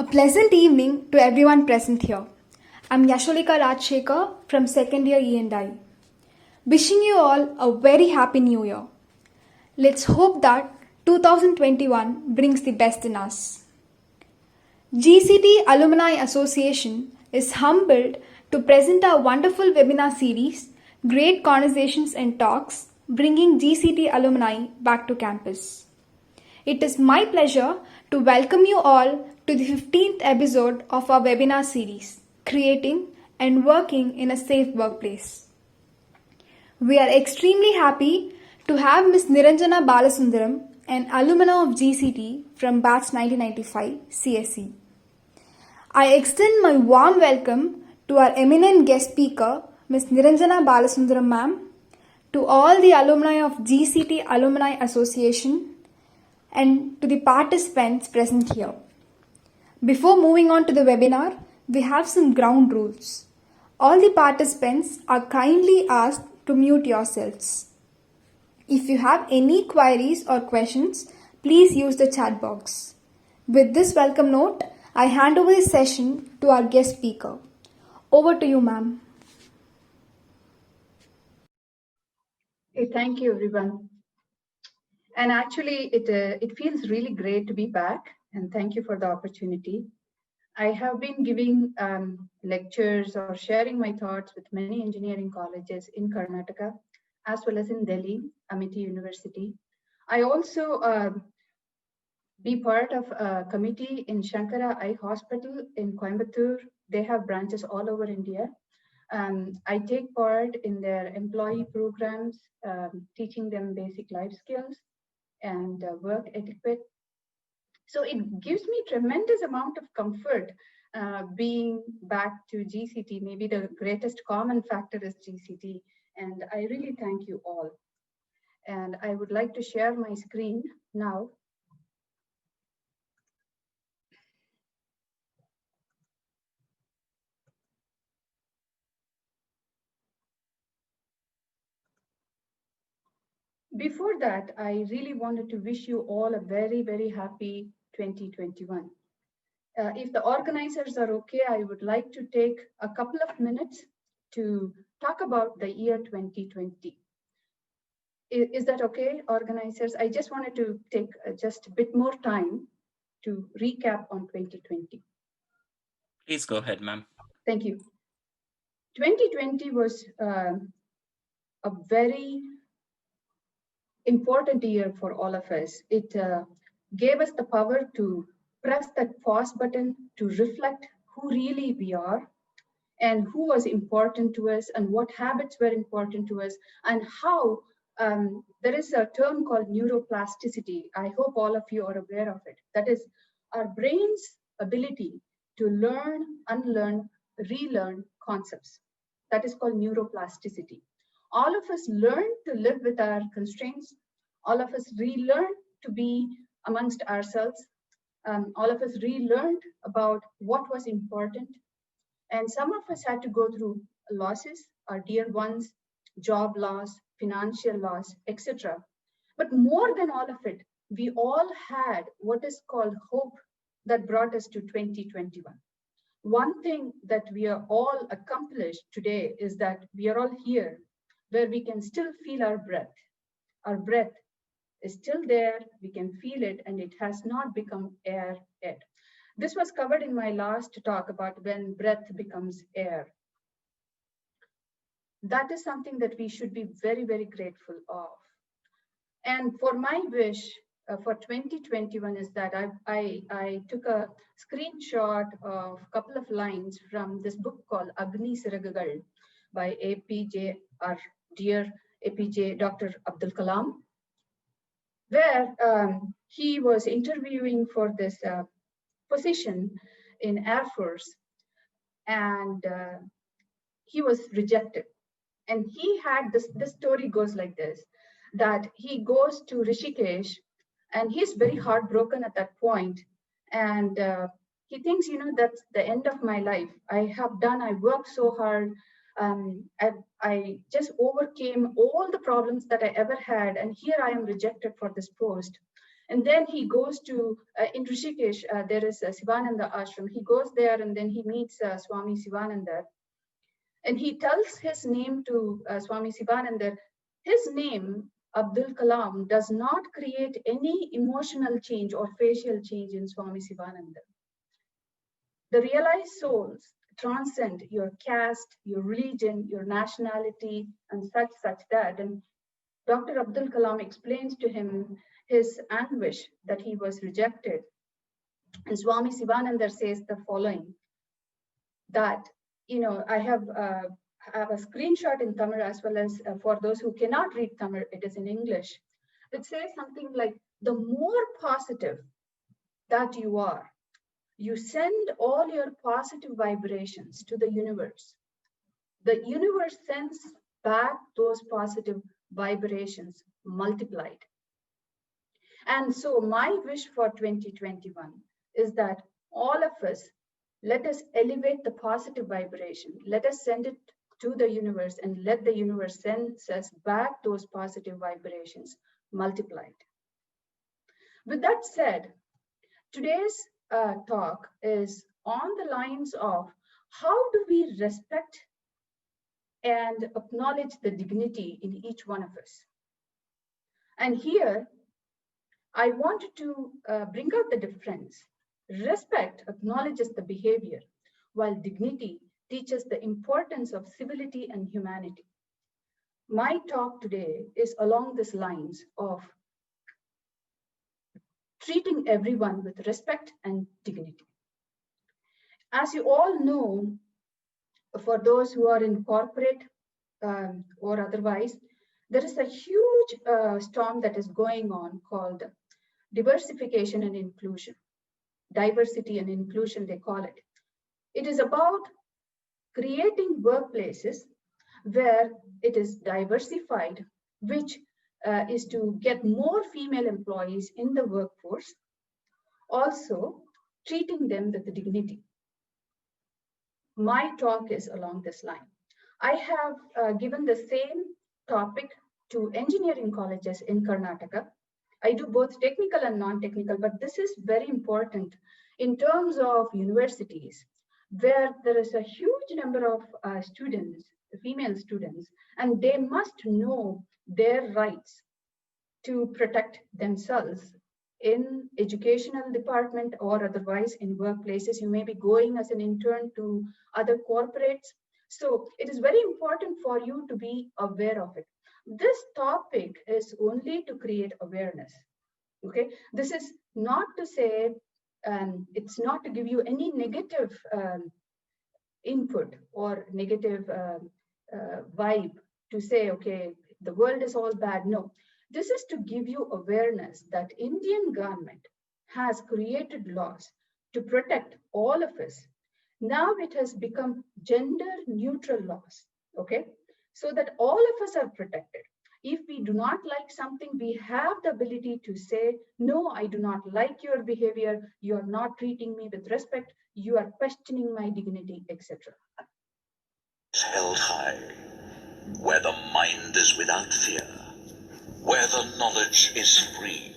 A pleasant evening to everyone present here. I'm Yasholika Rajshekar from second year E&I. Wishing you all a very happy new year. Let's hope that 2021 brings the best in us. GCT Alumni Association is humbled to present our wonderful webinar series, Great Conversations and Talks, bringing GCT alumni back to campus. It is my pleasure to welcome you all to the 15th episode of our webinar series, Creating and Working in a Safe Workplace. We are extremely happy to have Ms.Niranjana Balasundaram, an alumna of GCT from batch 1995 CSE. I extend my warm welcome to our eminent guest speaker, Ms. Niranjana Balasundaram ma'am, to all the alumni of GCT Alumni Association, and to the participants present here. Before moving on to the webinar, we have some ground rules. All the participants are kindly asked to mute yourselves. If you have any queries or questions, please use the chat box. With this welcome note, I hand over the session to our guest speaker. Over to you, ma'am. Hey, thank you, everyone. And actually, it feels really great to be back, and thank you for the opportunity. I have been giving lectures or sharing my thoughts with many engineering colleges in Karnataka, as well as in Delhi, Amity University. I also be part of a committee in Shankara Eye Hospital in Coimbatore. They have branches all over India. I take part in their employee programs, teaching them basic life skills and work etiquette. So it gives me tremendous amount of comfort being back to GCT. Maybe the greatest common factor is GCT, and I really thank you all. And I would like to share my screen now. Before that, I really wanted to wish you all a very, very happy 2021. If the organizers are okay, I would like to take a couple of minutes to talk about the year 2020. Is that okay, organizers? I just wanted to take just a bit more time to recap on 2020. Please go ahead, ma'am. Thank you. 2020 was a very important year for all of us. It gave us the power to press that pause button to reflect who really we are and who was important to us and what habits were important to us and how there is a term called neuroplasticity. I hope all of you are aware of it. That is our brain's ability to learn, unlearn, relearn concepts. That is called neuroplasticity. All of us learn to live with our constraints. All of us relearn to be amongst ourselves. All of us relearned about what was important. And some of us had to go through losses, our dear ones, job loss, financial loss, etc. But more than all of it, we all had what is called hope that brought us to 2021. One thing that we are all accomplished today is that we are all here where we can still feel our breath. Our breath is still there, we can feel it, and it has not become air yet. This was covered in my last talk about when breath becomes air. That is something that we should be very, very grateful of. And for my wish for 2021 is that I took a screenshot of a couple of lines from this book called Agni Siragagal by APJ, our dear APJ Dr. Abdul Kalam, where he was interviewing for this position in Air Force, and he was rejected. And he had this story goes like this, that he goes to Rishikesh and he's very heartbroken at that point. And he thinks, that's the end of my life. I worked so hard. I just overcame all the problems that I ever had. And here I am rejected for this post. And then he goes to, in Rishikesh, there is a Sivananda ashram. He goes there and then he meets Swami Sivananda. And he tells his name to Swami Sivananda. His name, Abdul Kalam, does not create any emotional change or facial change in Swami Sivananda. The realized souls transcend your caste, your religion, your nationality, and such that. And Dr. Abdul Kalam explains to him his anguish that he was rejected. And Swami Sivananda says the following, that, I have a screenshot in Tamil as well as for those who cannot read Tamil, it is in English. It says something like, the more positive that you are, you send all your positive vibrations to the universe. The universe sends back those positive vibrations multiplied. And so my wish for 2021 is that all of us, let us elevate the positive vibration. Let us send it to the universe and let the universe send us back those positive vibrations multiplied. With that said, today's talk is on the lines of how do we respect and acknowledge the dignity in each one of us. And here, I wanted to bring out the difference. Respect acknowledges the behavior, while dignity teaches the importance of civility and humanity. My talk today is along these lines of treating everyone with respect and dignity. As you all know, for those who are in corporate or otherwise, there is a huge storm that is going on called diversification and inclusion. Diversity and inclusion, they call it. It is about creating workplaces where it is diversified, which is to get more female employees in the workforce, also treating them with dignity. My talk is along this line. I have given the same topic to engineering colleges in Karnataka. I do both technical and non-technical, but this is very important in terms of universities, where there is a huge number of students, female students, and they must know their rights to protect themselves in educational department or otherwise in workplaces. You may be going as an intern to other corporates. So it is very important for you to be aware of it. This topic is only to create awareness. Okay, this is not to say, it's not to give you any negative input or negative vibe to say, okay, the world is all bad. No, this is to give you awareness that Indian government has created laws to protect all of us. Now it has become gender neutral laws, okay? So that all of us are protected. If we do not like something, we have the ability to say, no, I do not like your behavior. You are not treating me with respect. You are questioning my dignity, etc. Held high, where the mind is without fear, where the knowledge is free,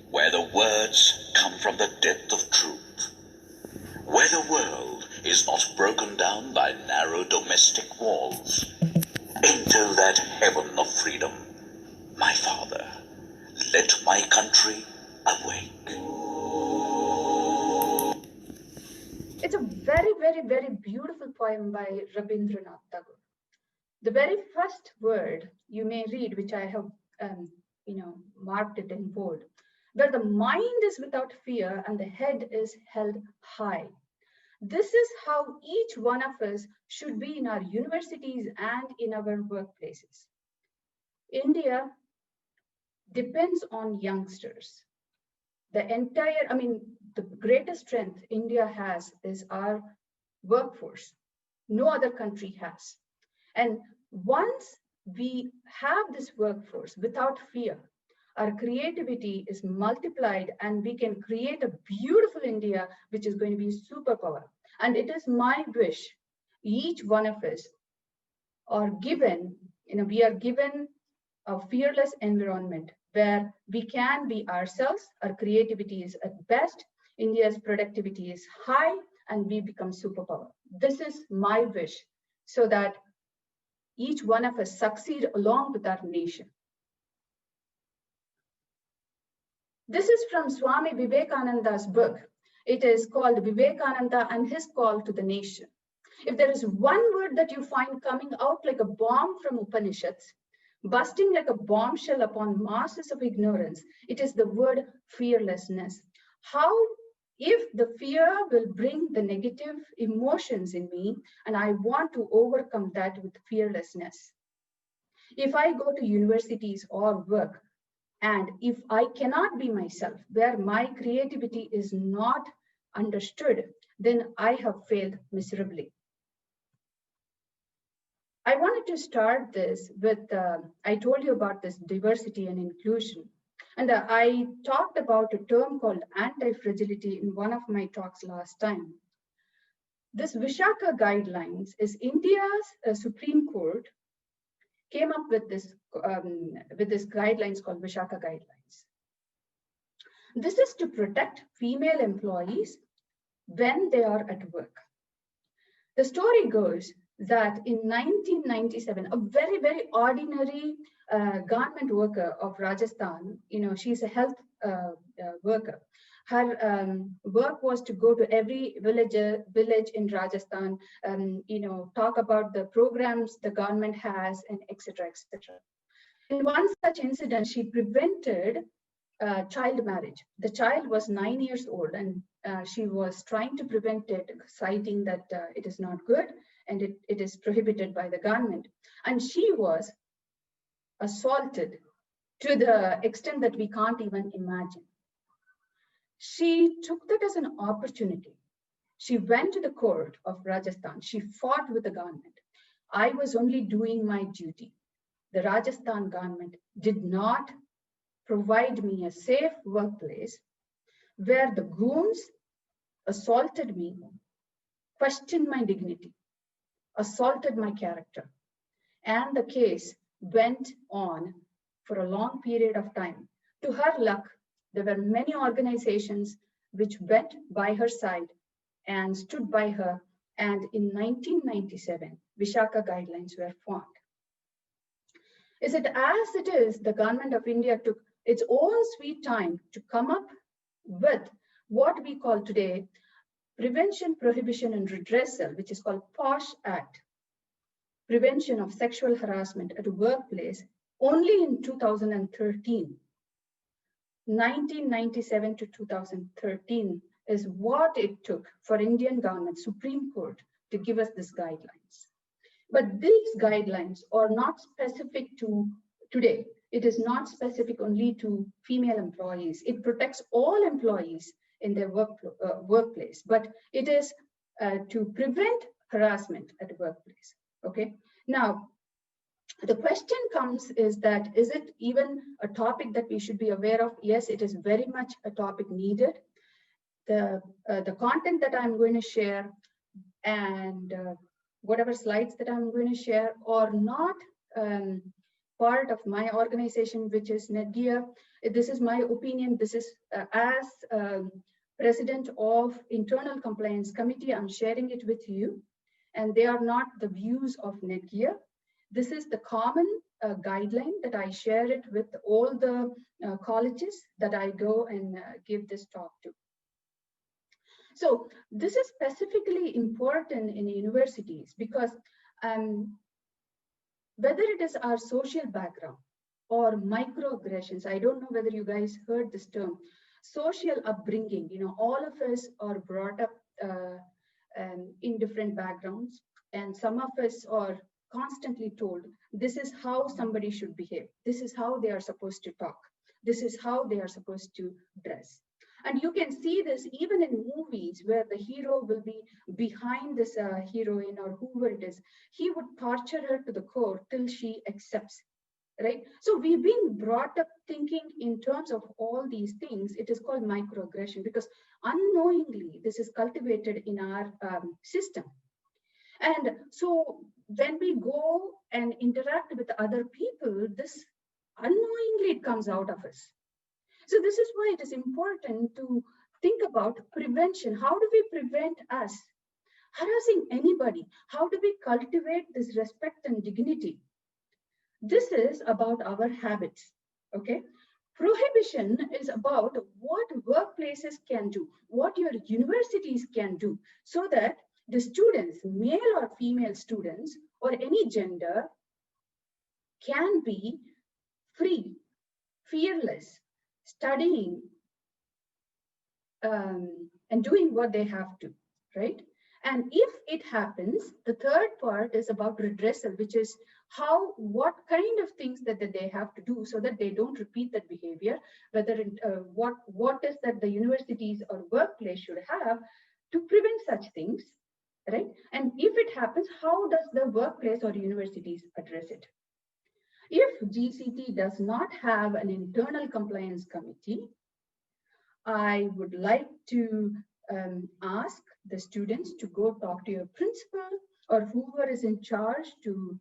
where the words come from the depth of truth, where the world is not broken down by narrow domestic walls. Into that heaven of freedom, my Father, let my country awake. It's a very, very, very beautiful poem by Rabindranath Tagore. The very first word you may read, which I have marked it in bold, where the mind is without fear and the head is held high. This is how each one of us should be in our universities and in our workplaces. India depends on youngsters. The greatest strength India has is our workforce. No other country has. And once we have this workforce without fear, our creativity is multiplied and we can create a beautiful India, which is going to be superpower. And it is my wish, each one of us are given, we are given a fearless environment where we can be ourselves, our creativity is at best, India's productivity is high, and we become superpower. This is my wish, so that each one of us succeed along with our nation. This is from Swami Vivekananda's book. It is called Vivekananda and His Call to the Nation. If there is one word that you find coming out like a bomb from Upanishads, busting like a bombshell upon masses of ignorance, it is the word fearlessness. How, if the fear will bring the negative emotions in me, and I want to overcome that with fearlessness. If I go to universities or work, and if I cannot be myself, where my creativity is not understood, then I have failed miserably. I wanted to start this with, I told you about this diversity and inclusion. And I talked about a term called anti-fragility in one of my talks last time. This Vishaka Guidelines is India's Supreme Court came up with this guidelines called Vishaka Guidelines. This is to protect female employees when they are at work. The story goes that in 1997, a very, very ordinary garment worker of Rajasthan, she's a health worker. Her work was to go to every village in Rajasthan, talk about the programs the government has, and etc., etc. In one such incident, she prevented child marriage. The child was 9 years old, and she was trying to prevent it, citing that it is not good and it is prohibited by the government. And she was assaulted to the extent that we can't even imagine. She took that as an opportunity. She went to the court of Rajasthan. She fought with the government. I was only doing my duty. The Rajasthan government did not provide me a safe workplace where the goons assaulted me, questioned my dignity, assaulted my character. And the case went on for a long period of time. To her luck, there were many organizations which went by her side and stood by her. And in 1997, Vishaka Guidelines were formed. Is it as it is, the government of India took its own sweet time to come up with what we call today Prevention, Prohibition and Redressal, which is called POSH Act, Prevention of Sexual Harassment at a Workplace, only in 2013. 1997 to 2013 is what it took for Indian government, Supreme Court, to give us these guidelines. But these guidelines are not specific to today. It is not specific only to female employees. It protects all employees in their workplace, but it is to prevent harassment at the workplace. Okay. Now, the question comes is it even a topic that we should be aware of? Yes, it is very much a topic needed. The content that I'm going to share and whatever slides that I'm going to share are not part of my organization, which is Netgear. This is my opinion. This is as president of Internal Compliance Committee, I'm sharing it with you. And they are not the views of Netgear. This is the common guideline that I share it with all the colleges that I go and give this talk to. So this is specifically important in universities because whether it is our social background or microaggressions, I don't know whether you guys heard this term, social upbringing, all of us are brought up in different backgrounds, and some of us are constantly told, this is how somebody should behave. This is how they are supposed to talk. This is how they are supposed to dress. And you can see this even in movies where the hero will be behind this heroine or whoever it is. He would torture her to the core till she accepts, right? So we've been brought up thinking in terms of all these things. It is called microaggression because unknowingly this is cultivated in our system. And so when we go and interact with other people, this unknowingly it comes out of us. So this is why it is important to think about prevention. How do we prevent us harassing anybody? How do we cultivate this respect and dignity? This is about our habits, okay? Prohibition is about what workplaces can do, what your universities can do, so that the students, male or female students, or any gender, can be free, fearless, studying, and doing what they have to, right? And if it happens, the third part is about redressal, which is what kind of things that they have to do so that they don't repeat that behavior, whether what is that the universities or workplace should have to prevent such things, right? And if it happens, how does the workplace or universities address it? If GCT does not have an internal compliance committee, I would like to ask the students to go talk to your principal or whoever is in charge to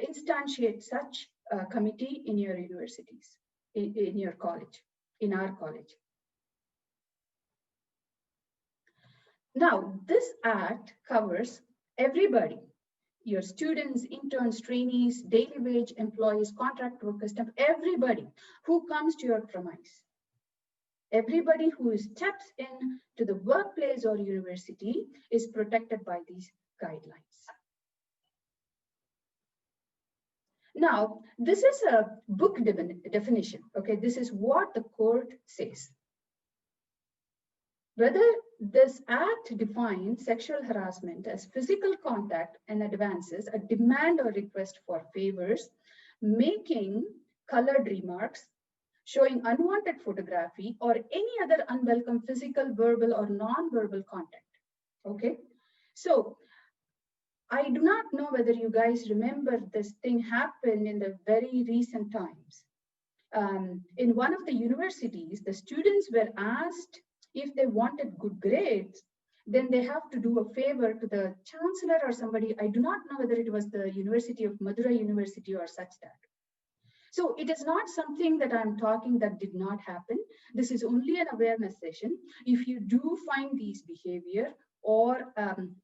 instantiate such a committee in your universities, in your college, in our college. Now, this act covers everybody, your students, interns, trainees, daily wage employees, contract workers, everybody who comes to your premise. Everybody who steps in to the workplace or university is protected by these guidelines. Now, this is a book definition, okay? This is what the court says. Whether this act defines sexual harassment as physical contact and advances a demand or request for favors, making colored remarks, showing unwanted photography, or any other unwelcome physical, verbal, or non-verbal contact, okay? So, I do not know whether you guys remember this thing happened in the very recent times. In one of the universities, the students were asked if they wanted good grades, then they have to do a favor to the chancellor or somebody. I do not know whether it was the University of Madurai University or such that. So it is not something that I'm talking that did not happen. This is only an awareness session. If you do find these behavior or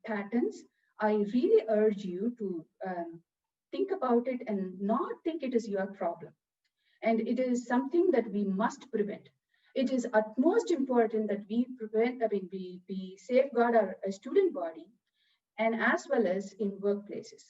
patterns, I really urge you to think about it and not think it is your problem. And it is something that we must prevent. It is utmost important that we prevent, we safeguard our student body and as well as in workplaces.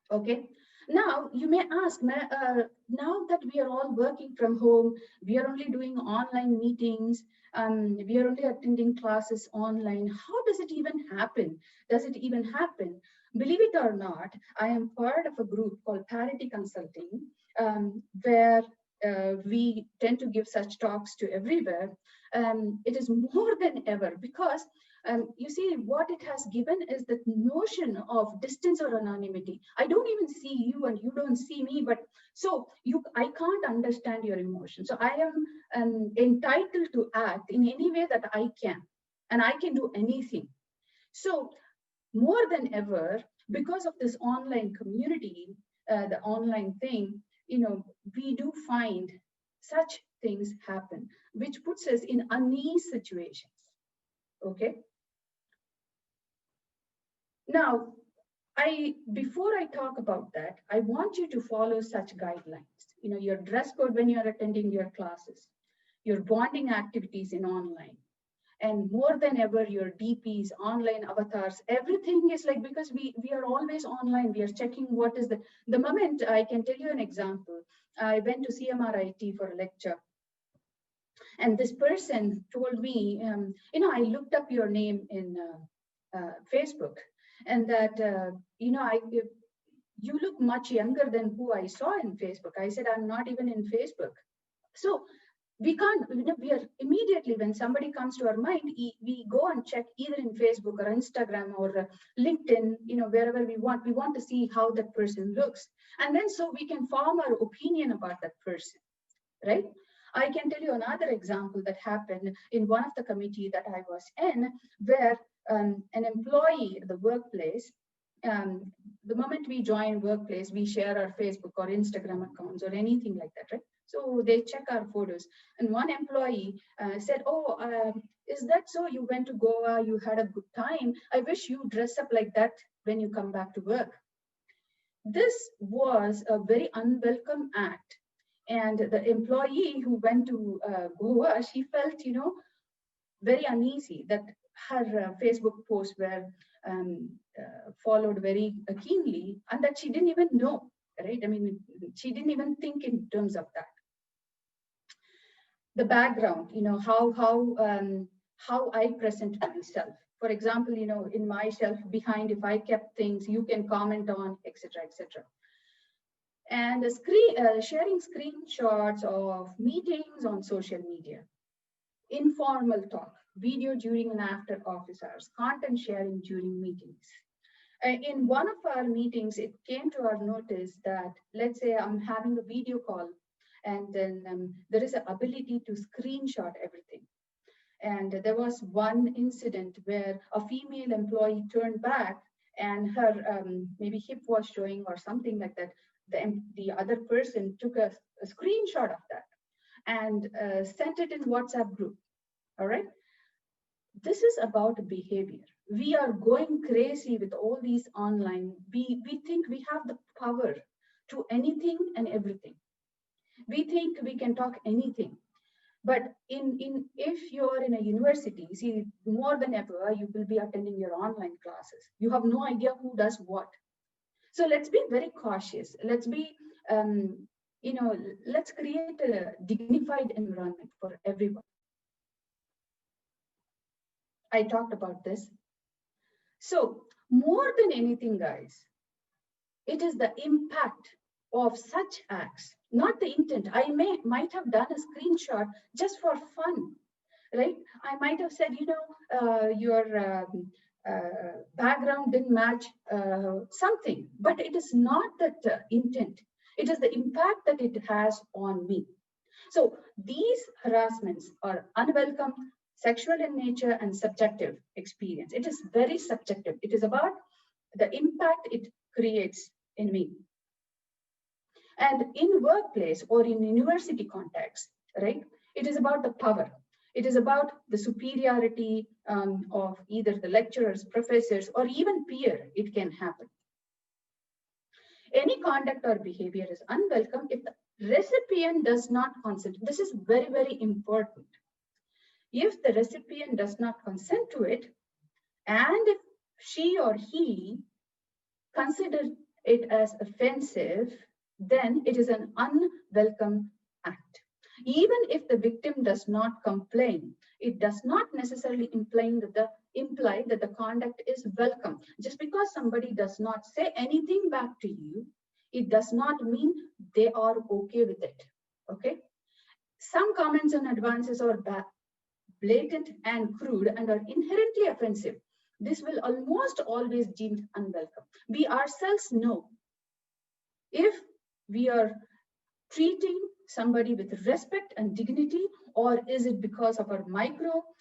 Okay. Now, you may ask, now that we are all working from home, we are only doing online meetings, we are only attending classes online, how does it even happen? Does it even happen? Believe it or not, I am part of a group called Parity Consulting, where we tend to give such talks to everywhere. It is more than ever because you see, what it has given is the notion of distance or anonymity. I don't even see you and you don't see me, but so I can't understand your emotion. So I am entitled to act in any way that I can, and I can do anything. So more than ever, because of this online community, the online thing, we do find such things happen, which puts us in unease situations. Okay. Now, before I talk about that, I want you to follow such guidelines. Your dress code when you're attending your classes, your bonding activities in online, and more than ever, your DPs, online avatars, everything is like, because we are always online, we are checking what is the moment. I can tell you an example. I went to CMRIT for a lecture. And this person told me, I looked up your name in Facebook. And that, you look much younger than who I saw in Facebook. I said, I'm not even in Facebook. So we can't, we are immediately, when somebody comes to our mind, we go and check either in Facebook or Instagram or LinkedIn, wherever we want to see how that person looks. And then so we can form our opinion about that person, right? I can tell you another example that happened in one of the committee that I was in, where an employee at the workplace, the moment we join workplace, we share our Facebook or Instagram accounts or anything like that, right? So they check our photos. And one employee said, oh, is that so? You went to Goa, you had a good time. I wish you dress up like that when you come back to work. This was a very unwelcome act. And the employee who went to Goa, she felt, very uneasy that her Facebook posts were followed very keenly, and that she didn't even know, right? I mean, she didn't even think in terms of that. The background, how I present myself. For example, in myself behind, if I kept things you can comment on, etc., etc. And sharing screenshots of meetings on social media, informal talk, video during and after office hours, content sharing during meetings. In one of our meetings, it came to our notice that, let's say I'm having a video call, and then there is an ability to screenshot everything. And there was one incident where a female employee turned back and her maybe hip was showing or something like that. The other person took a screenshot of that and sent it in WhatsApp group. All right. This is about behavior. We are going crazy with all these online. We think we have the power to anything and everything. We think we can talk anything. But if you're in a university, see, more than ever, you will be attending your online classes. You have no idea who does what. So let's be very cautious. Let's be, let's create a dignified environment for everyone. I talked about this. So more than anything, guys, it is the impact of such acts, not the intent. I might have done a screenshot just for fun, right? I might have said, your background didn't match something, but it is not that intent. It is the impact that it has on me. So these harassments are unwelcome, sexual in nature, and subjective experience. It is very subjective. It is about the impact it creates in me. And in workplace or in university context, right, it is about the power. It is about the superiority of either the lecturers, professors, or even peer. It can happen. Any conduct or behavior is unwelcome if the recipient does not consent. This is very, very important. If the recipient does not consent to it, and if she or he considers it as offensive, then it is an unwelcome act. Even if the victim does not complain, it does not necessarily imply that the conduct is welcome. Just because somebody does not say anything back to you, it does not mean they are okay with it. Okay? Some comments and advances are blatant and crude and are inherently offensive. This will almost always deemed unwelcome. We ourselves know if we are treating somebody with respect and dignity, or is it because of our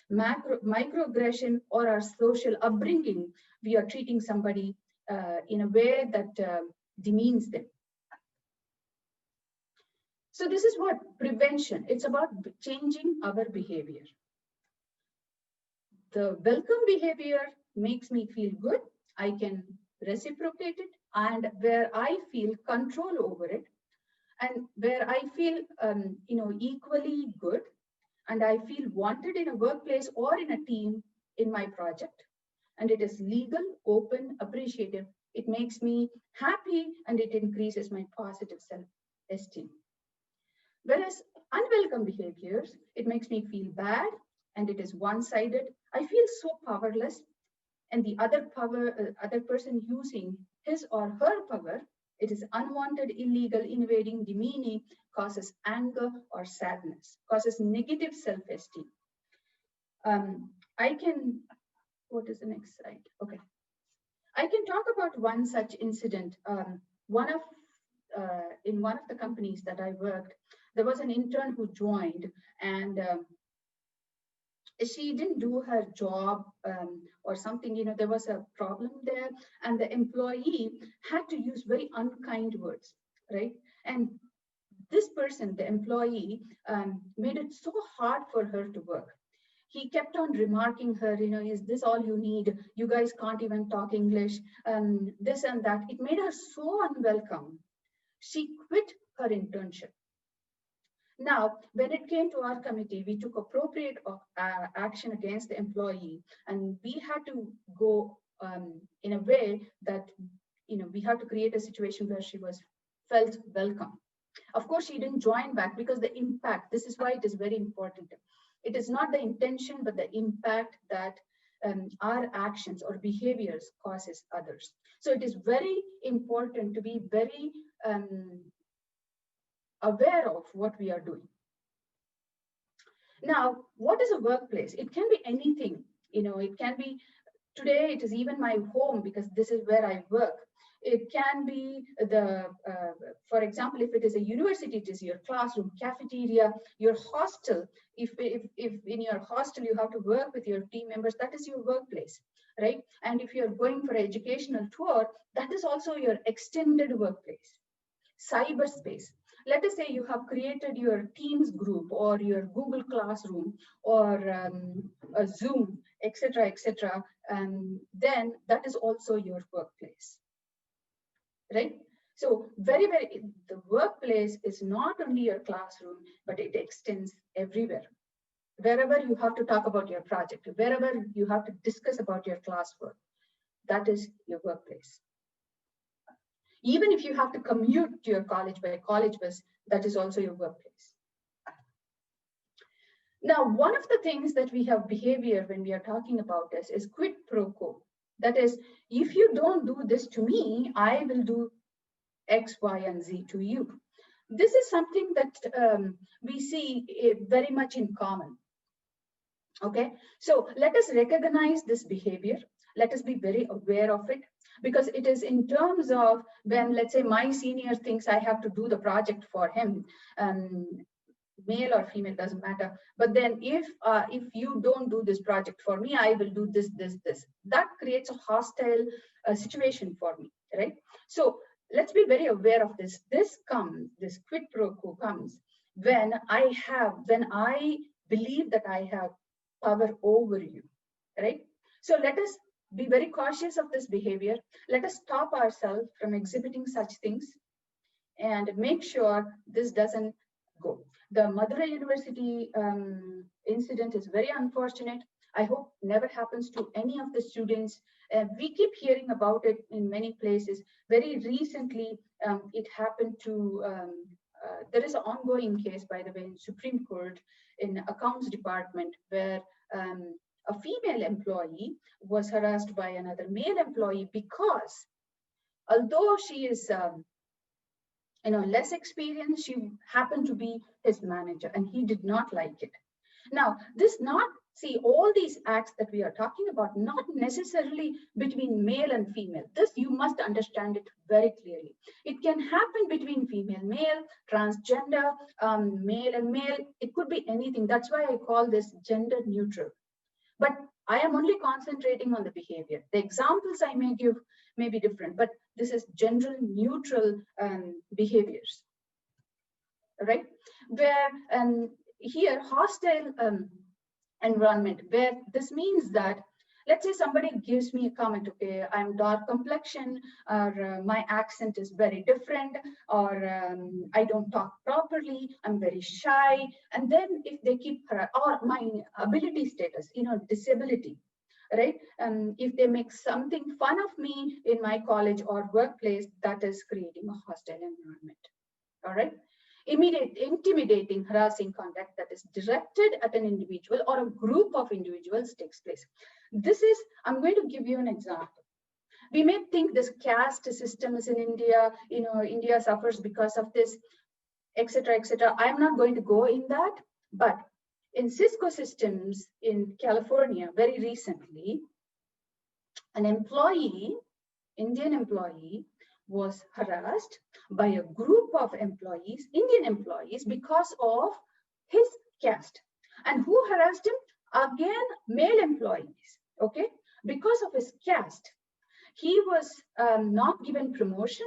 microaggression or our social upbringing, we are treating somebody in a way that demeans them. So this is what prevention, it's about changing our behavior. The welcome behavior makes me feel good. I can reciprocate it, and where I feel control over it, and where I feel equally good, and I feel wanted in a workplace or in a team in my project, and it is legal, open, appreciative, it makes me happy, and it increases my positive self-esteem. Whereas unwelcome behaviors, it makes me feel bad, and it is one-sided. I feel so powerless, and the other person using his or her power, it is unwanted, illegal, invading, demeaning, causes anger or sadness, causes negative self-esteem. What is the next slide? Okay. I can talk about one such incident. In one of the companies that I worked, there was an intern who joined, and she didn't do her job or something, there was a problem there, and the employee had to use very unkind words, right? And this person, the employee, made it so hard for her to work. He kept on remarking her, is this all you need? You guys can't even talk English, this and that. It made her so unwelcome. She quit her internship. Now, when it came to our committee, we took appropriate action against the employee, and we had to go in a way that, we had to create a situation where she felt welcome. Of course, she didn't join back because the impact, this is why it is very important. It is not the intention, but the impact that our actions or behaviors causes others. So it is very important to be very aware of what we are doing. Now, what is a workplace? It can be anything. It can be, today it is even my home because this is where I work. It can be for example, if it is a university, it is your classroom, cafeteria, your hostel. If in your hostel you have to work with your team members, that is your workplace, right? And if you're going for an educational tour, that is also your extended workplace. Cyberspace. Let us say you have created your Teams group or your Google Classroom or a Zoom, etc., etc., and then that is also your workplace, right? So the workplace is not only your classroom, but it extends everywhere. Wherever you have to talk about your project, wherever you have to discuss about your classwork, that is your workplace. Even if you have to commute to your college by college bus, that is also your workplace. Now, one of the things that we have behavior when we are talking about this is quid pro quo. That is, if you don't do this to me, I will do X, Y, and Z to you. This is something that we see very much in common. Okay, so let us recognize this behavior. Let us be very aware of it, because it is in terms of when, let's say, my senior thinks I have to do the project for him, male or female, doesn't matter. But then if you don't do this project for me, I will do this. That creates a hostile situation for me, right? So let's be very aware of this. This quid pro quo comes when I believe that I have power over you, right? So let us be very cautious of this behavior. Let us stop ourselves from exhibiting such things and make sure this doesn't go. The Madurai University incident is very unfortunate. I hope never happens to any of the students. We keep hearing about it in many places. Very recently, it happened to, there is an ongoing case, by the way, in Supreme Court in Accounts Department, where a female employee was harassed by another male employee because although she is less experienced, she happened to be his manager and he did not like it. Now, all these acts that we are talking about, not necessarily between male and female. This, you must understand it very clearly. It can happen between female, male, transgender, male and male. It could be anything. That's why I call this gender neutral. But I am only concentrating on the behavior. The examples I may give may be different, but this is gender neutral behaviors, right? Where here hostile environment, where this means that, let's say somebody gives me a comment, okay, I'm dark complexion, or my accent is very different, or I don't talk properly, I'm very shy. And then if they keep, or my ability status, disability, right? If they make something fun of me in my college or workplace, that is creating a hostile environment, all right? Intimidating, harassing conduct that is directed at an individual or a group of individuals takes place. This is, I'm going to give you an example. We may think this caste system is in India, India suffers because of this, etc., etc. I'm not going to go in that, but in Cisco systems in California, very recently, an employee, Indian employee, was harassed by a group of employees, Indian employees, because of his caste. And who harassed him? Again, male employees, okay? because of his caste. He was not given promotion.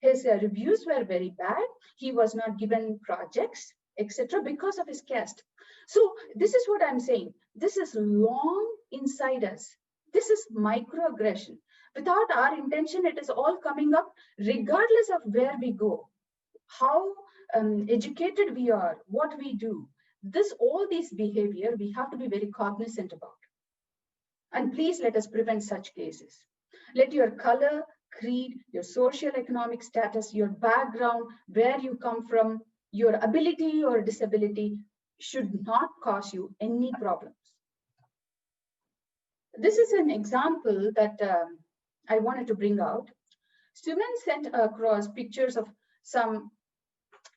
His reviews were very bad. He was not given projects, etc., because of his caste. So this is what I'm saying. This is long inside us. This is microaggression. Without our intention, it is all coming up, regardless of where we go, how educated we are, what we do. All these behavior, we have to be very cognizant about. And please let us prevent such cases. Let your color, creed, your socio-economic status, your background, where you come from, your ability or disability should not cause you any problems. This is an example that I wanted to bring out. Suman sent across pictures of some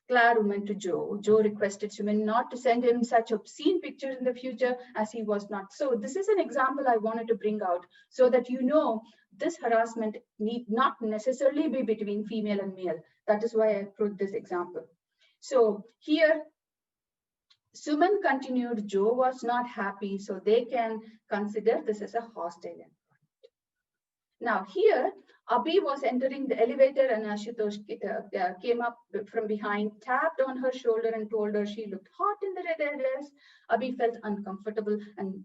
clad woman to Joe. Joe requested Suman not to send him such obscene pictures in the future, as he was not. So this is an example I wanted to bring out so that you know this harassment need not necessarily be between female and male. That is why I put this example. So here, Suman continued, Joe was not happy, so they can consider this as a hostile environment. Now here, Abhi was entering the elevator and Ashutosh came up from behind, tapped on her shoulder and told her she looked hot in the red dress. Abhi felt uncomfortable and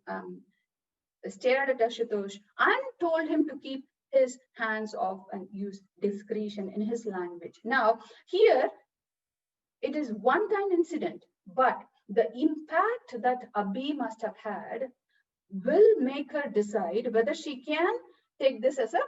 stared at Ashutosh and told him to keep his hands off and use discretion in his language. Now here, it is one-time incident, but the impact that Abhi must have had will make her decide whether she can take this as a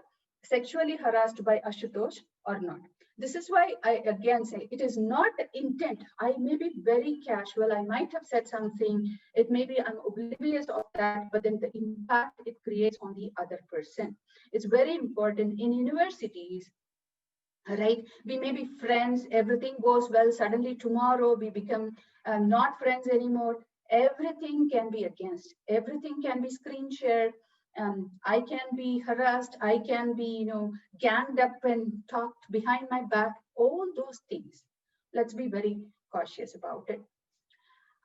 sexually harassed by Ashutosh or not. This is why I again say it is not intent. I may be very casual. I might have said something. It may be I'm oblivious of that, but then the impact it creates on the other person. It's very important in universities. Right? We may be friends, everything goes well, suddenly tomorrow we become not friends anymore. Everything can be against, everything can be screen shared. I can be harassed, I can be, ganged up and talked behind my back, all those things. Let's be very cautious about it.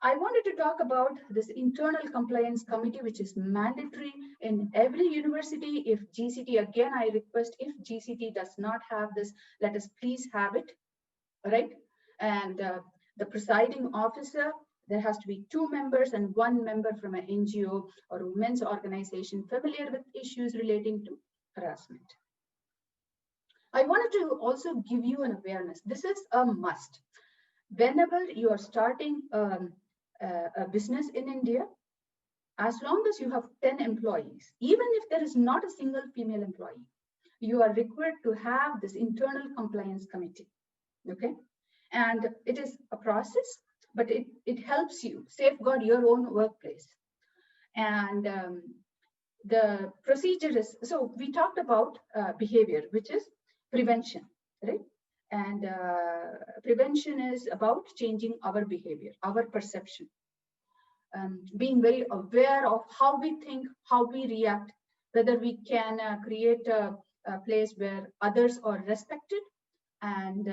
I wanted to talk about this internal compliance committee, which is mandatory in every university. If GCT, again, I request if GCT does not have this, let us please have it, right? And the presiding officer, there has to be 2 members and 1 member from an NGO or women's organization familiar with issues relating to harassment. I wanted to also give you an awareness. This is a must. Whenever you are starting a business in India, as long as you have 10 employees, even if there is not a single female employee, you are required to have this internal compliance committee, okay? And it is a process, but it helps you safeguard your own workplace. And the procedure is, so we talked about behavior, which is prevention, right? And prevention is about changing our behavior, our perception, being very aware of how we think, how we react, whether we can create a place where others are respected and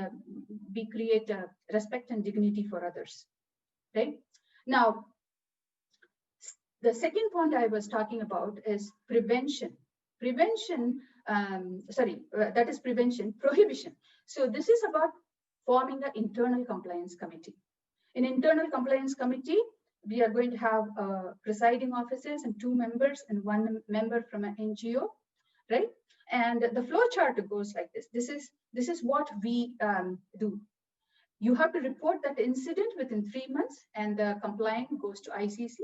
we create respect and dignity for others, right? Now, the second point I was talking about is prevention. Prohibition. So this is about forming an internal compliance committee. In internal compliance committee, we are going to have presiding officers and 2 members and 1 member from an NGO, right? And the flow chart goes like this. This is what we do. You have to report that incident within 3 months, and the complaint goes to ICC,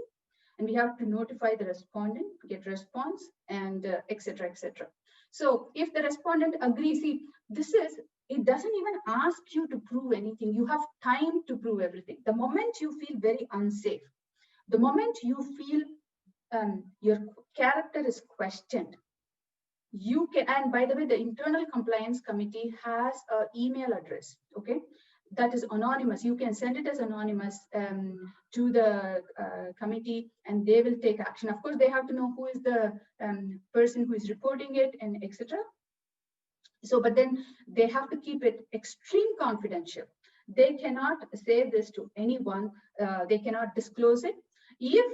and we have to notify the respondent, get response, and etc. etc. So if the respondent agrees, see, it doesn't even ask you to prove anything. You have time to prove everything. The moment you feel very unsafe, the moment you feel your character is questioned, you can, and by the way, the internal compliance committee has an email address, okay? That is anonymous. You can send it as anonymous to the committee, and they will take action. Of course, they have to know who is the person who is reporting it and etc. So, but then they have to keep it extreme confidential. They cannot say this to anyone. They cannot disclose it. If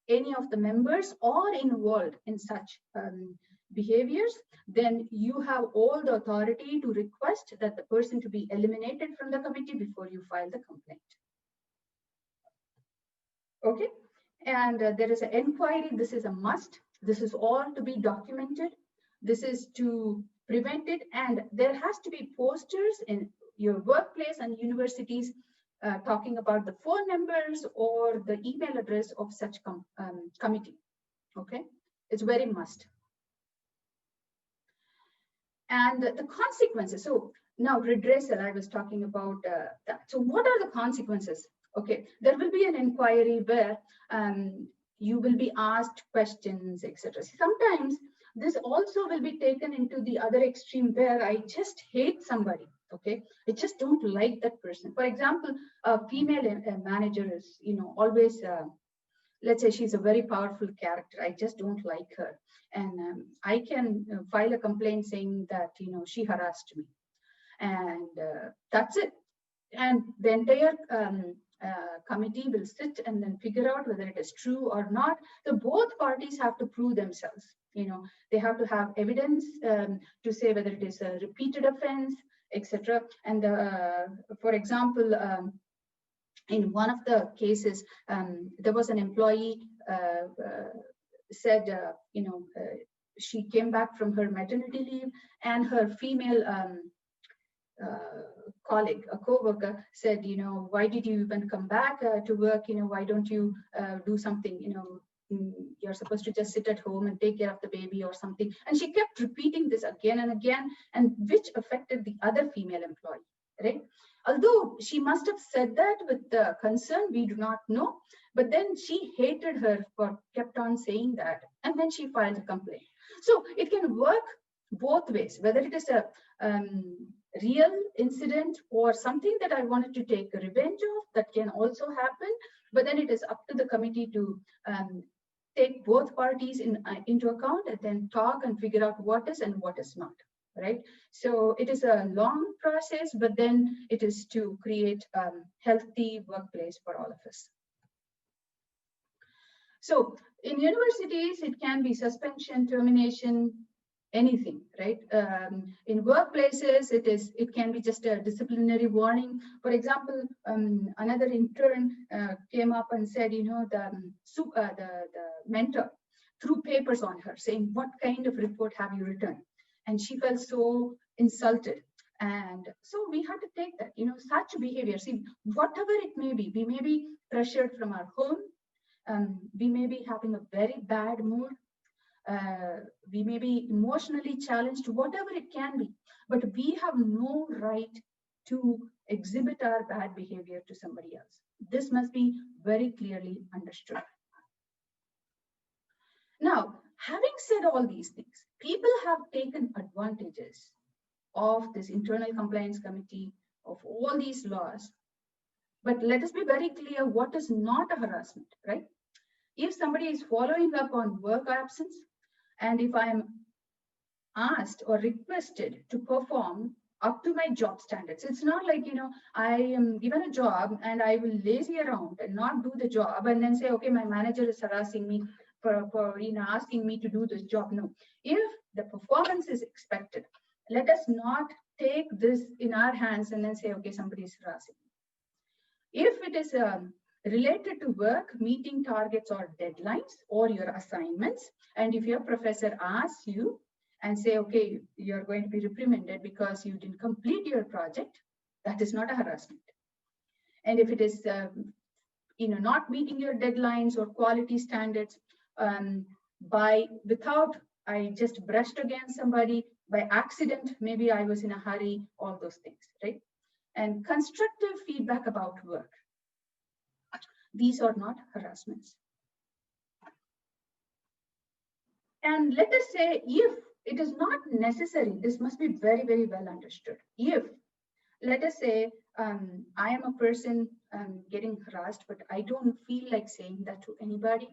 any of the members are involved in such behaviors, then you have all the authority to request that the person to be eliminated from the committee before you file the complaint. Okay, and there is an inquiry. This is a must. This is all to be documented. This is to prevent it, and there has to be posters in your workplace and universities talking about the phone numbers or the email address of such committee. Okay, it's very must. And the consequences. So now redressal, I was talking about that. So what are the consequences? Okay, there will be an inquiry where you will be asked questions, etc. Sometimes this also will be taken into the other extreme where I just hate somebody. Okay, I just don't like that person. For example, a female manager is, always, let's say she's a very powerful character. I just don't like her. And I can file a complaint saying that, she harassed me. And that's it. And the entire committee will sit and then figure out whether it is true or not. So both parties have to prove themselves. They have to have evidence to say whether it is a repeated offense, etc. And for example, in one of the cases, there was an employee said, she came back from her maternity leave, and her female colleague, a co-worker, said, why did you even come back to work? Why don't you do something? You're supposed to just sit at home and take care of the baby or something. And she kept repeating this again and again, and which affected the other female employee, right? Although she must have said that with the concern, we do not know. But then she hated her for kept on saying that, and then she filed a complaint. So it can work both ways, whether it is a real incident or something that I wanted to take revenge of, that can also happen. But then it is up to the committee to take both parties into account and then talk and figure out what is and what is not, right? So it is a long process, but then it is to create a healthy workplace for all of us. So in universities, it can be suspension, termination, anything, right? In workplaces, it can be just a disciplinary warning. For example, another intern came up and said, the mentor threw papers on her saying, what kind of report have you written? And she felt so insulted. And so we had to take that, such behavior. See, whatever it may be, we may be pressured from our home. We may be having a very bad mood. We may be emotionally challenged, whatever it can be, but we have no right to exhibit our bad behavior to somebody else. This must be very clearly understood. Now, having said all these things, people have taken advantages of this internal compliance committee, of all these laws. But let us be very clear what is not a harassment, right? If somebody is following up on work absence, and if I am asked or requested to perform up to my job standards, it's not like, I am given a job and I will lazy around and not do the job and then say, okay, my manager is harassing me for asking me to do this job. No, if the performance is expected, let us not take this in our hands and then say, okay, somebody is harassing me. If it is related to work, meeting targets or deadlines or your assignments, and if your professor asks you and say, okay, you're going to be reprimanded because you didn't complete your project, that is not a harassment. And if it is not meeting your deadlines or quality standards, without I just brushed against somebody by accident, maybe I was in a hurry, all those things, right? And constructive feedback about work. These are not harassments. And let us say, if it is not necessary, this must be very, very well understood. If, let us say, I am a person getting harassed, but I don't feel like saying that to anybody,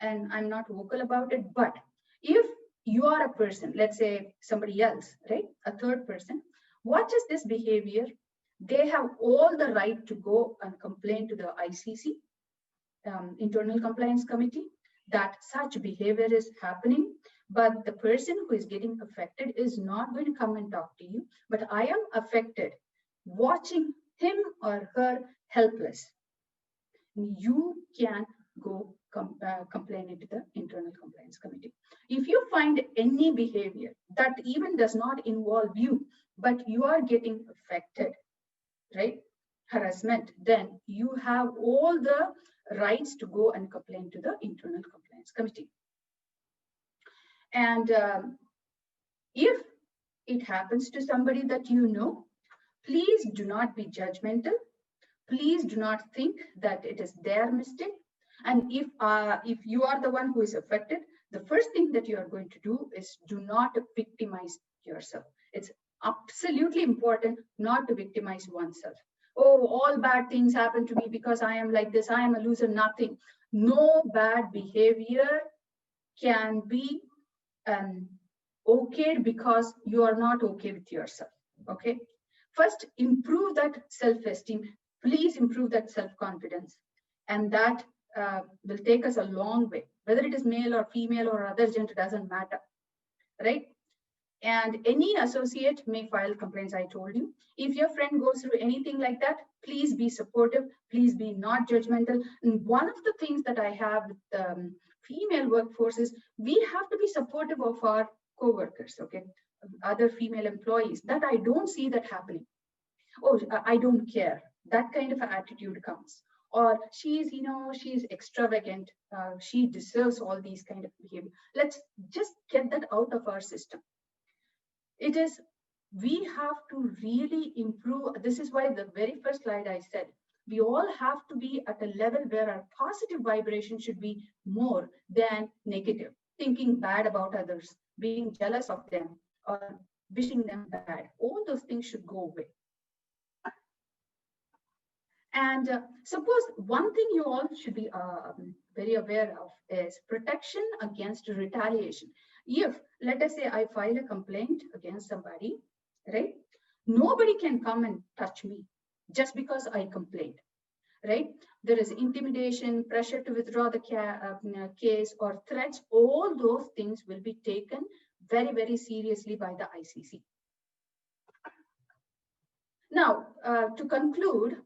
and I'm not vocal about it. But if you are a person, let's say somebody else, right, a third person, watches this behavior, they have all the right to go and complain to the ICC. internal compliance committee that such behavior is happening, but the person who is getting affected is not going to come and talk to you, but I am affected, watching him or her helpless. You can go complain it to the internal compliance committee. If you find any behavior that even does not involve you, but you are getting affected, right? Harassment, then you have all the rights to go and complain to the internal compliance committee. And if it happens to somebody that you know, please do not be judgmental. Please do not think that it is their mistake. And if you are the one who is affected, the first thing that you are going to do is do not victimize yourself. It's absolutely important not to victimize oneself. Oh, all bad things happen to me because I am like this, I am a loser, nothing. No bad behavior can be okay because you are not okay with yourself, okay? First, improve that self-esteem. Please improve that self-confidence. And that will take us a long way. Whether it is male or female or other gender, doesn't matter, right? And any associate may file complaints, I told you. If your friend goes through anything like that, please be supportive. Please be not judgmental. And one of the things that I have with the female workforce is we have to be supportive of our co-workers, okay? Other female employees. That I don't see that happening. Oh, I don't care. That kind of attitude comes. Or she's extravagant. She deserves all these kind of behavior. Let's just get that out of our system. We have to really improve. This is why the very first slide I said, we all have to be at a level where our positive vibration should be more than negative. Thinking bad about others, being jealous of them, or wishing them bad. All those things should go away. And suppose one thing you all should be very aware of is protection against retaliation. If, let us say, I file a complaint against somebody, right? Nobody can come and touch me just because I complained, right? There is intimidation, pressure to withdraw the case, or threats. All those things will be taken very, very seriously by the ICC. Now, to conclude,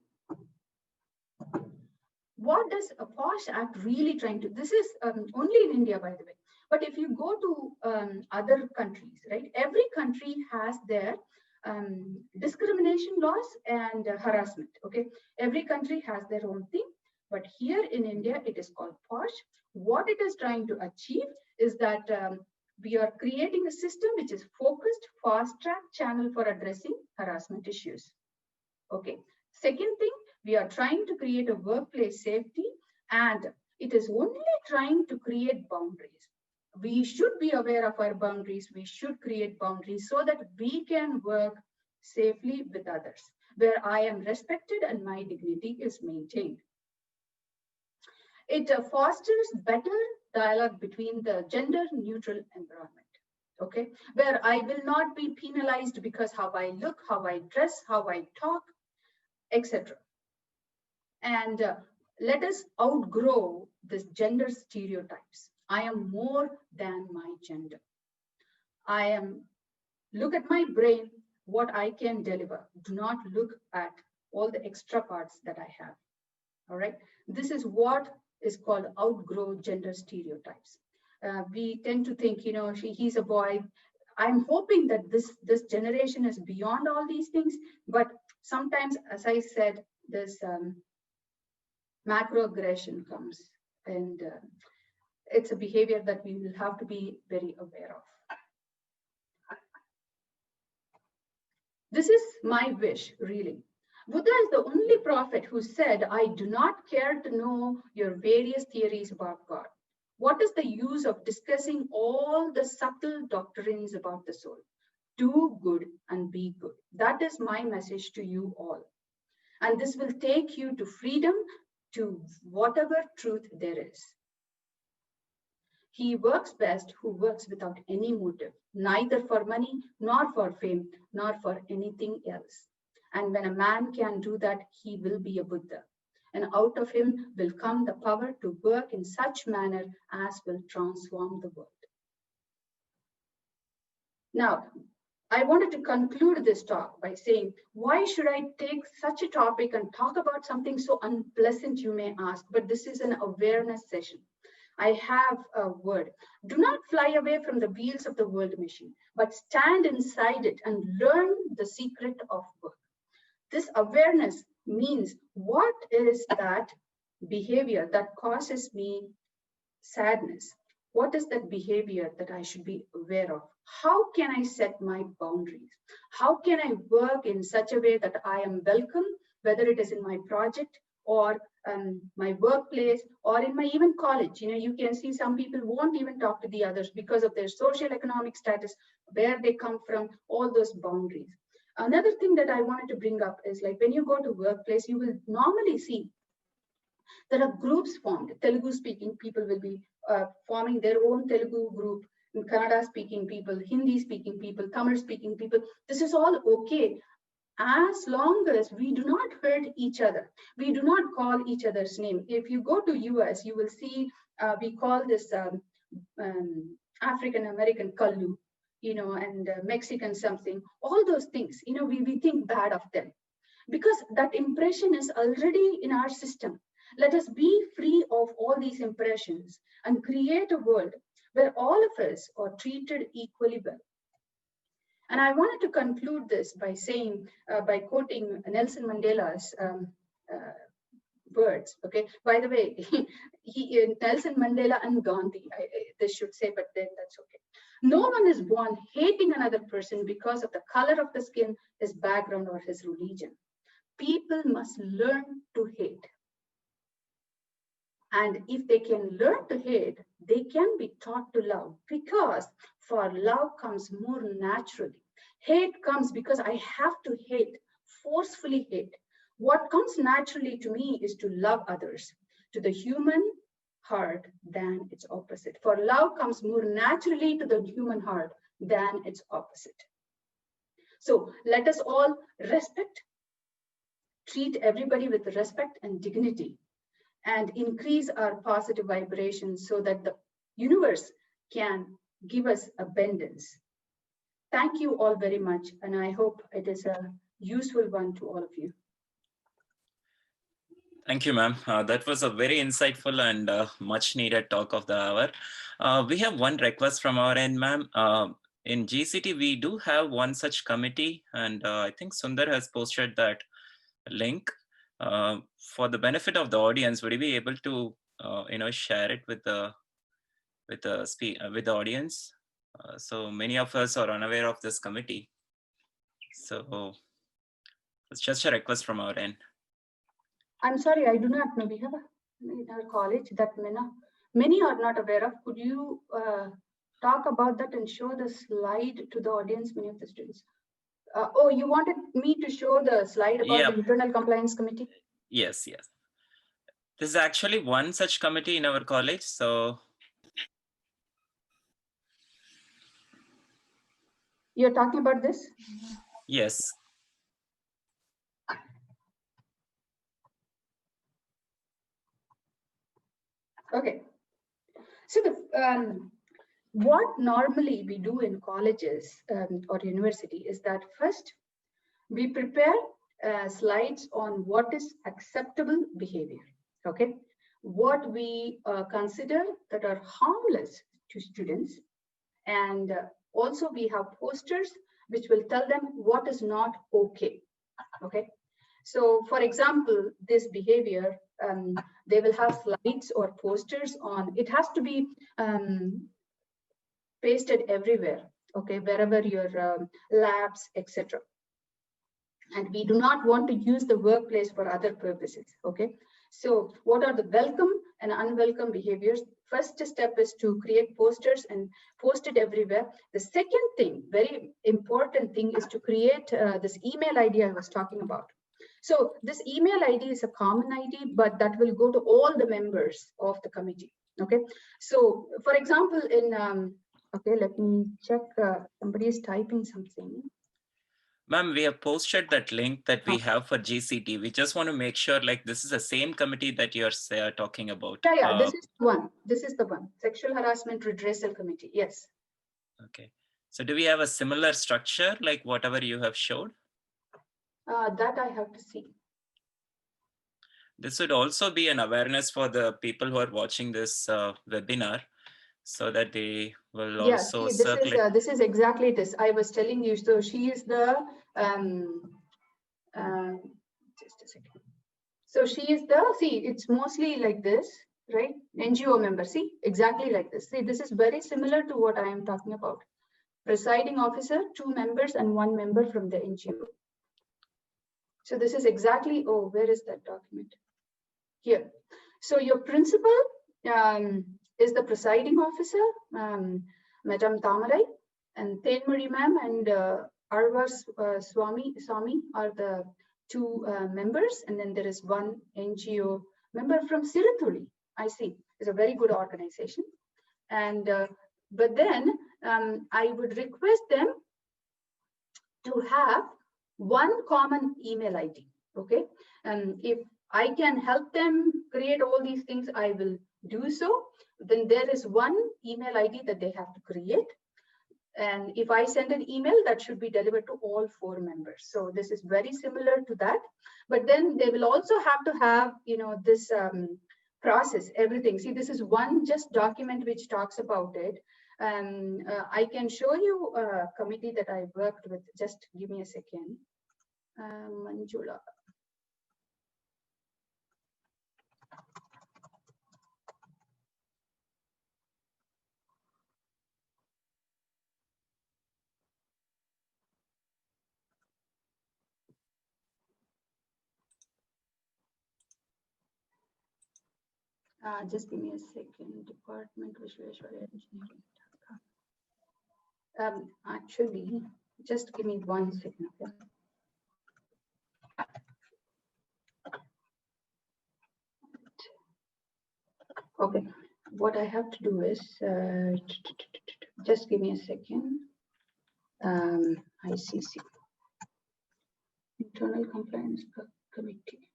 what does a POSH Act really trying to? This is only in India, by the way. But if you go to other countries, right? Every country has their discrimination laws and harassment, okay? Every country has their own thing. But here in India, it is called POSH. What it is trying to achieve is that we are creating a system which is focused, fast-track channel for addressing harassment issues. Okay. Second thing, we are trying to create a workplace safety, and it is only trying to create boundaries. We should be aware of our boundaries. We should create boundaries so that we can work safely with others, where I am respected and my dignity is maintained. It fosters better dialogue between the gender-neutral environment, okay, where I will not be penalized because how I look, how I dress, how I talk, etc. And let us outgrow this gender stereotypes. I am more than my gender. Look at my brain, what I can deliver. Do not look at all the extra parts that I have. All right. This is what is called outgrow gender stereotypes. We tend to think, he's a boy. I'm hoping that this generation is beyond all these things, but sometimes, as I said, this macroaggression comes, and it's a behavior that we will have to be very aware of. This is my wish, really. Buddha is the only prophet who said, I do not care to know your various theories about God. What is the use of discussing all the subtle doctrines about the soul? Do good and be good. That is my message to you all. And this will take you to freedom, to whatever truth there is. He works best who works without any motive, neither for money, nor for fame, nor for anything else. And when a man can do that, he will be a Buddha. and out of him will come the power to work in such manner as will transform the world. Now, I wanted to conclude this talk by saying, why should I take such a topic and talk about something so unpleasant, you may ask, but this is an awareness session. I have a word. Do not fly away from the wheels of the world machine, but stand inside it and learn the secret of work. This awareness means, what is that behavior that causes me sadness? What is that behavior that I should be aware of? How can I set my boundaries? How can I work in such a way that I am welcome, whether it is in my project or my workplace or in my even college? You can see some people won't even talk to the others because of their social economic status, where they come from, all those boundaries. Another thing that I wanted to bring up is, like, when you go to workplace, you will normally see there are groups formed. Telugu speaking people will be forming their own Telugu group, Kannada speaking people, Hindi speaking people, Tamil speaking people. This is all okay, as long as we do not hurt each other. We do not call each other's name. If you go to US, you will see we call this African American Kallu, and Mexican something. All those things, we think bad of them because that impression is already in our system. Let us be free of all these impressions and create a world where all of us are treated equally well. And I wanted to conclude this by saying, by quoting Nelson Mandela's words. Okay. By the way, Nelson Mandela and Gandhi, this should say, but then that's okay. No one is born hating another person because of the color of the skin, his background, or his religion. People must learn to hate. And if they can learn to hate, they can be taught to love, because for love comes more naturally. Hate comes because I have to hate, forcefully hate. What comes naturally to me is to love others, to the human heart than its opposite. For love comes more naturally to the human heart than its opposite. So let us all respect, treat everybody with respect and dignity, and increase our positive vibrations so that the universe can give us abundance. Thank you all very much, and I hope it is a useful one to all of you. Thank you, ma'am. That was a very insightful and much needed talk of the hour. We have one request from our end, ma'am. In GCT, we do have one such committee, and I think Sundar has posted that link. For the benefit of the audience, would you be able to, share it with the audience? So many of us are unaware of this committee. So it's just a request from our end. I'm sorry, I do not know. We have in our college that many are not aware of. Could you talk about that and show the slide to the audience, many of the students? Oh, you wanted me to show the slide about the Internal Compliance Committee? Yes. This is actually one such committee in our college. So you're talking about this? Yes. Okay. So what normally we do in colleges or university is that first we prepare slides on what is acceptable behavior. Okay, what we consider that are harmless to students, and also we have posters which will tell them what is not okay. Okay, so for example, this behavior, they will have slides or posters on. It has to be pasted everywhere. Okay, wherever your labs, etc. And we do not want to use the workplace for other purposes. Okay, so what are the welcome and unwelcome behaviors? First step is to create posters and post it everywhere. The second thing, very important thing, is to create this email ID I was talking about. So this email ID is a common ID, but that will go to all the members of the committee. Okay, so for example, in okay, let me check. Somebody is typing something. Ma'am, we have posted that link that we have for GCT. We just want to make sure like this is the same committee that you're talking about. Yeah, this is the one. This is the one. Sexual Harassment Redressal Committee. Yes. Okay. So do we have a similar structure like whatever you have showed? That I have to see. This would also be an awareness for the people who are watching this webinar, so that they will also circulate. This is exactly this. I was telling you. So she is the just a second. So she is the, see, it's mostly like this, right? NGO member. See, exactly like this. See, this is very similar to what I am talking about. Presiding officer, 2 members, and 1 member from the NGO. So this is exactly. Oh, where is that document? Here. So your principal is the presiding officer, Madam Tamarai, and Tenmuri ma'am and Arva Swami are the 2 members, and then there is 1 NGO member from Sirathuli. I see. It's a very good organization. And but then I would request them to have 1 common email ID. Okay, and if I can help them create all these things, I will do so. Then there is 1 email ID that they have to create. And if I send an email, that should be delivered to all 4 members. So this is very similar to that. But then they will also have to have, you know, this process, everything. See, this is 1 just document which talks about it. I can show you a committee that I worked with. Just give me a second. Manjula. Just give me a second. Department Vishaka Engineering. Actually, just give me 1 second. Okay. What I have to do is just give me a second. ICC, Internal Compliance Committee.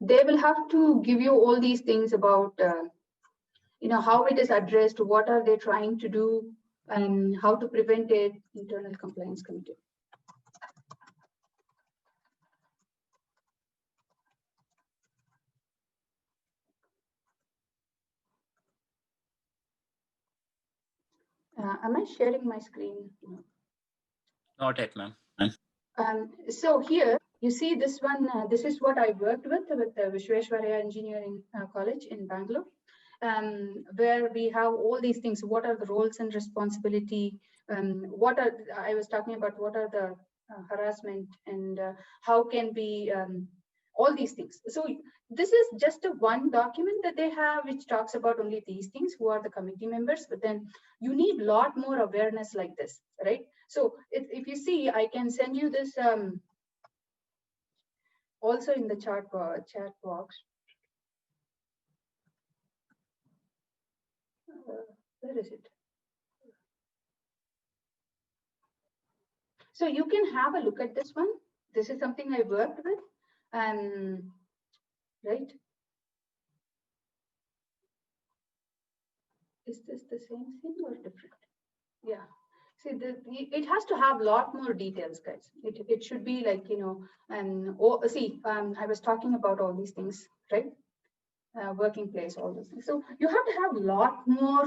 They will have to give you all these things about, you know, how it is addressed, what are they trying to do, and how to prevent it. Internal Compliance Committee. Am I sharing my screen? No. Not yet, ma'am. So here you see this one. This is what I worked with the Vishweshwaraya Engineering College in Bangalore, where we have all these things. What are the roles and responsibility? What are, I was talking about what are the harassment and how can be all these things. So this is just a 1 document that they have which talks about only these things, who are the committee members, but then you need a lot more awareness like this, right? So if you see, I can send you this also in the chat box. Where is it? So you can have a look at this one. This is something I worked with, right? Is this the same thing or different? Yeah. See, it has to have a lot more details, guys. It should be like, you know, I was talking about all these things, right? Working place, all those things. So you have to have a lot more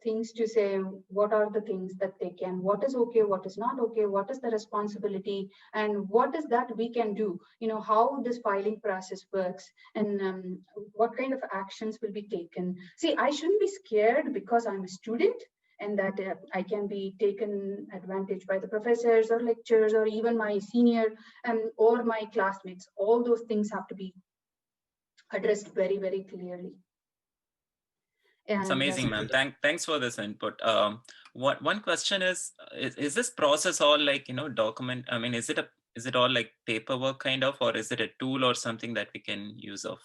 things to say. What are the things that they can, what is okay, what is not okay, what is the responsibility, and what is that we can do, you know, how this filing process works, and what kind of actions will be taken. See, I shouldn't be scared because I'm a student and that I can be taken advantage by the professors or lecturers or even my senior or my classmates. All those things have to be addressed very, very clearly. It's amazing, ma'am. Thanks for this input. One question is this process all like, you know, document? I mean, is it all like paperwork kind of, or is it a tool or something that we can use of?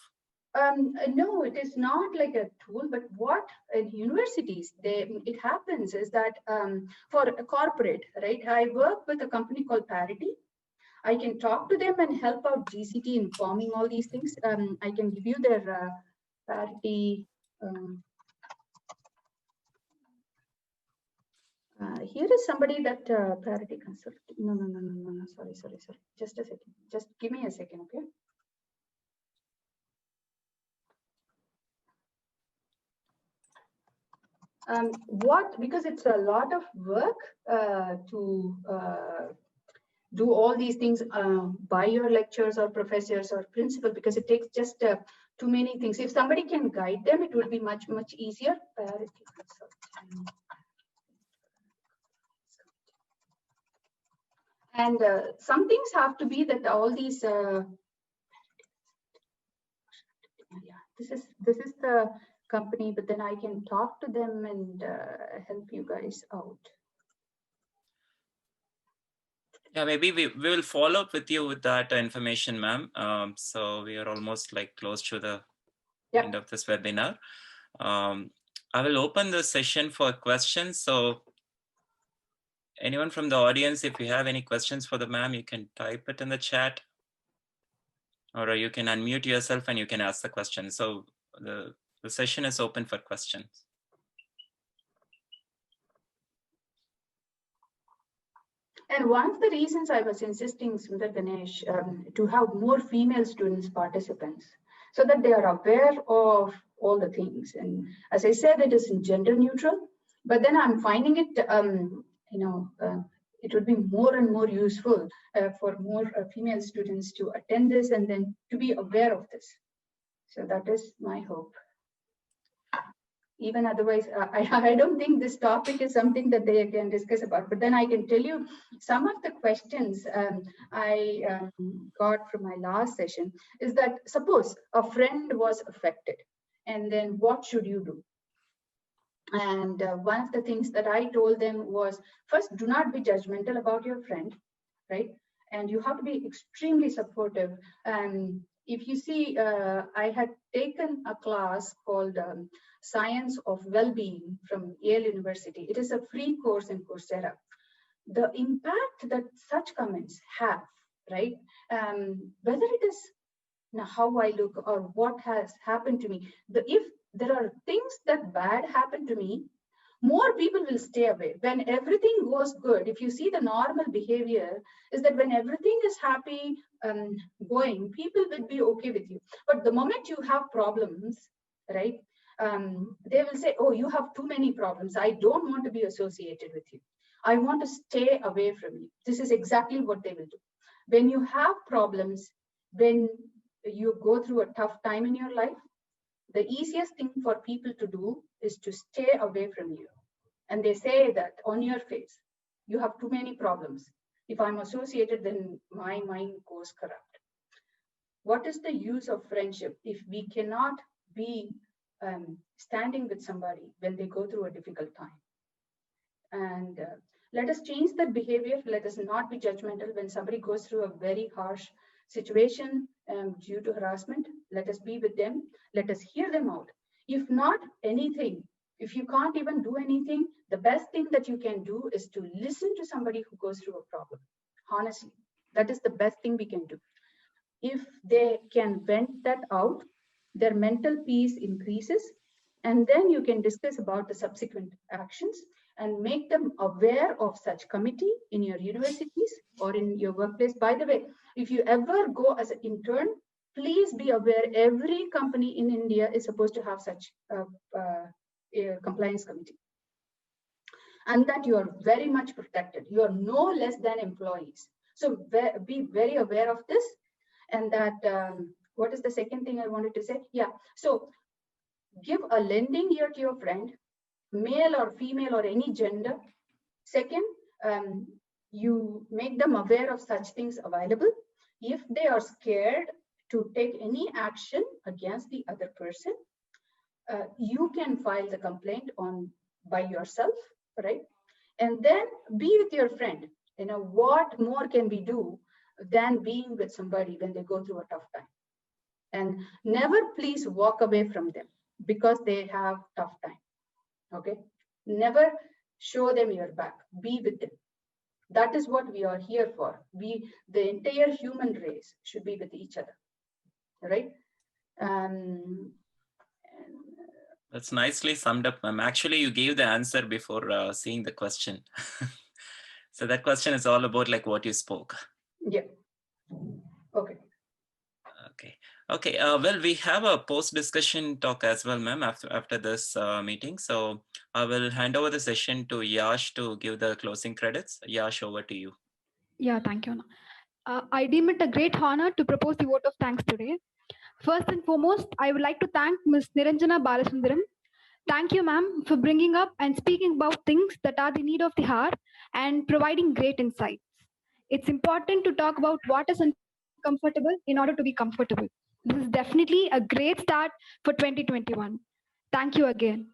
No, it is not like a tool, but what universities, it happens is that for a corporate, right? I work with a company called Parity. I can talk to them and help out GCT in forming all these things. I can give you their Parity. Here is somebody that Parity consult. No, sorry. Just a second. Just give me a second, okay? Because it's a lot of work to do all these things by your lecturers or professors or principal, because it takes just too many things. If somebody can guide them, it will be much easier. And some things have to be that all these this is the company, but then I can talk to them and help you guys out. Yeah, maybe we will follow up with you with that information, ma'am. So we are almost like close to the end of this webinar. I will open the session for questions. So anyone from the audience, if you have any questions for the ma'am, you can type it in the chat, or you can unmute yourself and you can ask the question. So the session is open for questions. And one of the reasons I was insisting, Sundar Ganesh, to have more female students participants, so that they are aware of all the things. And as I said, it is gender neutral, but then I'm finding it, it would be more and more useful for more female students to attend this and then to be aware of this. So that is my hope. Even otherwise, I don't think this topic is something that they can discuss about, but then I can tell you some of the questions I got from my last session is that suppose a friend was affected, and then what should you do? And one of the things that I told them was, first, do not be judgmental about your friend, right? And you have to be extremely supportive. If you see, I had taken a class called Science of Well-Being from Yale University. It is a free course in Coursera. The impact that such comments have, right? Whether it is how I look or what has happened to me, if there are things that bad happen to me, more people will stay away. When everything goes good, if you see the normal behavior is that when everything is happy going, people will be okay with you. But the moment you have problems, right, they will say, oh, you have too many problems. I don't want to be associated with you. I want to stay away from you. This is exactly what they will do. When you have problems, when you go through a tough time in your life, the easiest thing for people to do is to stay away from you. And they say that on your face, you have too many problems. If I'm associated, then my mind goes corrupt. What is the use of friendship if we cannot be standing with somebody when they go through a difficult time? And let us change that behavior. Let us not be judgmental when somebody goes through a very harsh situation due to harassment. Let us be with them. Let us hear them out. If not anything, if you can't even do anything, the best thing that you can do is to listen to somebody who goes through a problem. Honestly, that is the best thing we can do. If they can vent that out, their mental peace increases, and then you can discuss about the subsequent actions and make them aware of such committee in your universities or in your workplace. By the way, if you ever go as an intern, please be aware every company in India is supposed to have such a compliance committee. And that you are very much protected. You are no less than employees. So be very aware of this. And that, what is the second thing I wanted to say? Yeah, so give a lending ear to your friend, male or female or any gender. Second, you make them aware of such things available. If they are scared to take any action against the other person, you can file the complaint by yourself, right? And then be with your friend. You know, what more can we do than being with somebody when they go through a tough time? and never please walk away from them because they have tough time. Okay, never show them your back, be with them. That is what we are here for. The entire human race should be with each other, right? That's nicely summed up, ma'am. Actually, you gave the answer before seeing the question. So that question is all about like what you spoke. Yeah. Okay. Okay. Well, we have a post-discussion talk as well, ma'am, after this meeting. So I will hand over the session to Yash to give the closing credits. Yash, over to you. Yeah, thank you, Anna. I deem it a great honor to propose the vote of thanks today. First and foremost, I would like to thank Ms.Niranjana Balasundaram. Thank you, ma'am, for bringing up and speaking about things that are the need of the hour and providing great insights. It's important to talk about what is uncomfortable in order to be comfortable. This is definitely a great start for 2021. Thank you again.